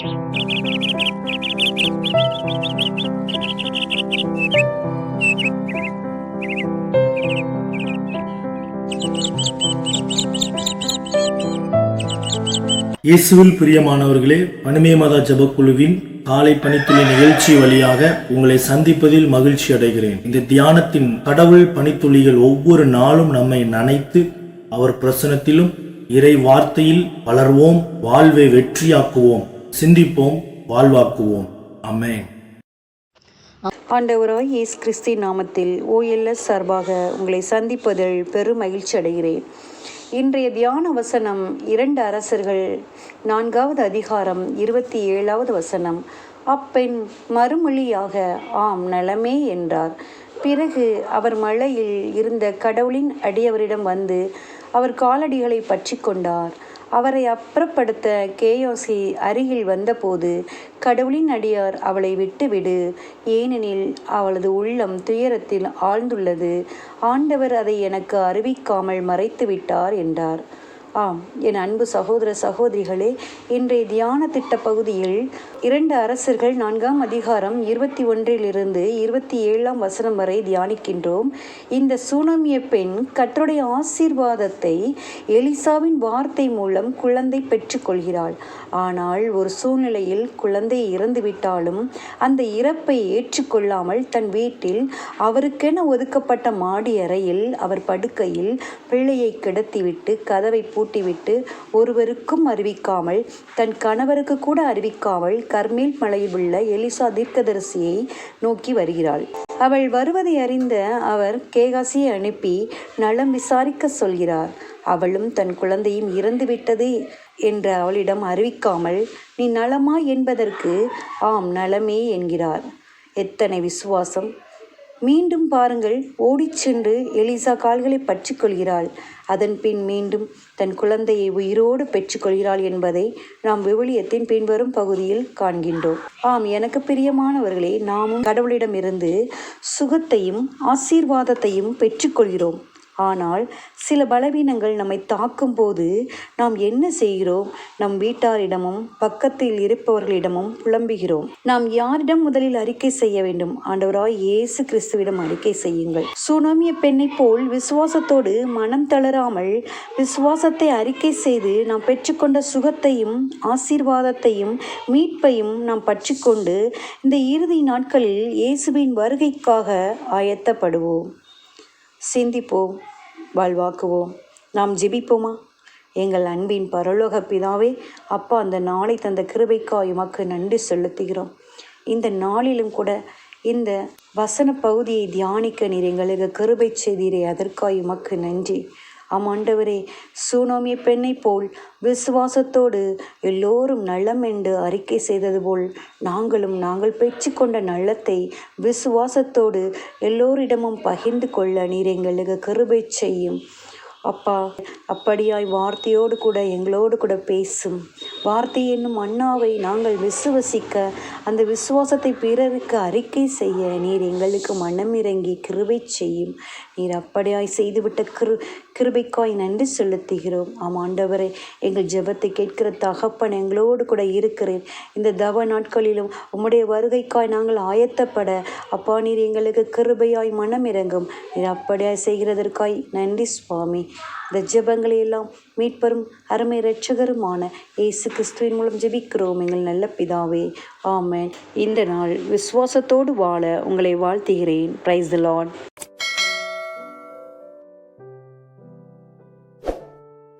இயேசுவில் பிரியமானவர்களே, பனிமே மாதா ஜெபக்குழுவின் காலை பணித்துளி நிகழ்ச்சி வழியாக உங்களை சந்திப்பதில் மகிழ்ச்சி அடைகிறேன். இந்த தியானத்தின் கடவுள் பணித்துளிகள் ஒவ்வொரு நாளும் நம்மை நனைத்து அவர் பிரசனத்திலும் இறை வார்த்தையில் வளர்வோம், வாழ்வை வெற்றியாக்குவோம், சிந்திப்போம், வாழ்வாக்குவோம். ஆமென். ஆண்டவராய் இயேசு கிறிஸ்துவின் நாமத்தில் OLS சார்பாக உங்களை சந்திப்பதில் பெரும் மகிழ்ச்சி அடைகிறேன். இன்றைய தியான வசனம் 2 அரசர்கள் 4வது அதிகாரம் 27வது வசனம். அப்பெண் மறுமொழியாக, ஆம் நலமே என்றார். பிறகு அவர் மலையில் இருந்த கடவுளின் அடியவரிடம் வந்து அவர் காலடிகளை பற்றி கொண்டார். அவரை அப்புறப்படுத்த கேயாசி அருகில் வந்தபோது, கடவுளின் அடியார், அவளை விட்டுவிடு, ஏனெனில் அவளது உள்ளம் துயரத்தில் ஆழ்ந்துள்ளது, ஆண்டவர் அதை எனக்கு அறிவிக்காமல் மறைத்து விட்டார் என்றார். ஆம், என் அன்பு சகோதர சகோதரிகளே, இன்றைய தியான திட்ட பகுதியில் 2 அரசர்கள் 4ஆம் அதிகாரம் 21லிருந்து 27ஆம் வசனம் வரை தியானிக்கின்றோம். இந்த சூனமிய பெண் கர்த்தருடைய ஆசீர்வாதத்தை எலிசாவின் வார்த்தை மூலம் குழந்தை பெற்றுக்கொள்கிறாள். ஆனால் ஒரு சூழ்நிலையில் குழந்தை இறந்துவிட்டாலும் அந்த இறப்பை ஏற்றுக்கொள்ளாமல் தன் வீட்டில் அவருக்கென ஒதுக்கப்பட்ட மாடி அறையில் அவர் படுக்கையில் பிள்ளையை கிடத்திவிட்டு கதவை பூட்டிவிட்டு ஒருவருக்கும் அறிவிக்காமல், தன் கணவருக்கு கூட அறிவிக்காமல் கர்மேல் மலையில் உள்ள எலிசா தீர்க்கதரிசியை நோக்கி வருகிறாள். அவள் வருவதை அறிந்த அவர் கேகாசியை அனுப்பி நலம் விசாரிக்க சொல்கிறார். அவளும் தன் குழந்தையும் இறந்துவிட்டது என்று அவளிடம் அறிவிக்காமல், நீ நலமா என்பதற்கு ஆம் நலமே என்கிறார். எத்தனை விசுவாசம்! மீண்டும் பாருங்கள், ஓடிச் சென்று எலிசா கால்களை பற்றி கொள்கிறாள். அதன் பின் மீண்டும் தன் குழந்தையை உயிரோடு பெற்றுக்கொள்கிறாள் என்பதை நாம் விவிலியத்தின் பின்வரும் பகுதியில் காண்கின்றோம். ஆம், எனக்கு பிரியமானவர்களே, நாமும் கடவுளிடமிருந்து சுகத்தையும் ஆசீர்வாதத்தையும் பெற்றுக்கொள்கிறோம். ஆனால் சில பலவீனங்கள் நம்மை தாக்கும் போது நாம் என்ன செய்கிறோம்? நம் வீட்டாரிடமும் பக்கத்தில் இருப்பவர்களிடமும் புலம்புகிறோம். நாம் யாரிடம் முதலில் அறிக்கை செய்ய வேண்டும்? ஆண்டவராய் இயேசு கிறிஸ்துவிடம் அறிக்கை செய்யுங்கள். சூனமிய பெண்ணை போல் விசுவாசத்தோடு மனம் தளராமல் விசுவாசத்தை அறிக்கை செய்து நாம் பெற்றுக்கொண்ட சுகத்தையும் ஆசீர்வாதத்தையும் மீட்பையும் நாம் பற்றிக்கொண்டு இந்த இறுதி நாட்களில் இயேசுவின் வருகைக்காக ஆயத்தப்படுவோம். சிந்திப்போம், வாழ்வாக்குவோம். நாம் ஜெபிப்போமா? எங்கள் அன்பின் பரலோக பிதாவே, அப்பா, அந்த நாளை தந்த கிருபைக்காய் உமக்கு நன்றி செலுத்துகிறோம். இந்த நாளிலும் கூட இந்த வசன பகுதியை தியானிக்க நீர் எங்களுக்கு கிருபை செய்தீரே, அதற்காய் உமக்கு நன்றி. ஆண்டவரே, சூனோமிய பெண்ணை போல் விசுவாசத்தோடு எல்லோரும் நலம் என்று அறிக்கை செய்தது போல் நாங்கள் பெற்றுக்கொண்ட நலத்தை விசுவாசத்தோடு எல்லோரிடமும் பகிர்ந்து கொள்ள நீர் எங்களுக்கு கிருபை செய்யும். அப்பா, அப்படியாய் வார்த்தையோடு கூட எங்களோடு கூட பேசும். வார்த்தை என்னும் அண்ணாவை நாங்கள் விசுவசிக்க, அந்த விசுவாசத்தை பிறருக்கு அறிக்கை செய்ய நீர் எங்களுக்கு மனமிறங்கி கிருபை செய்யும். நீர் அப்படியாய் செய்துவிட்ட கிருபைக்காய் நன்றி செலுத்துகிறோம். ஆண்டவரே, எங்கள் ஜெபத்தை கேட்கிற தகப்பன் எங்களோடு கூட இருக்கிறேன். இந்த தவ நாட்களிலும் உம்முடைய வருகைக்காய் நாங்கள் ஆயத்தப்பட அப்பா நீர் எங்களுக்கு கிருபையாய் மனமிறங்கும். நீர் அப்படியாய் செய்கிறதற்காய் நன்றி சுவாமி. இந்த ஜெபங்களை எல்லாம் மீட்பரும் அருமை இரட்சகருமான இயேசு கிறிஸ்துவின் மூலம் ஜெபிக்கிறோம் எங்கள் நல்ல பிதாவே, ஆமென். இந்த நாள் விசுவாசத்தோடு வாழ உங்களை வாழ்த்துகிறேன். Praise the Lord.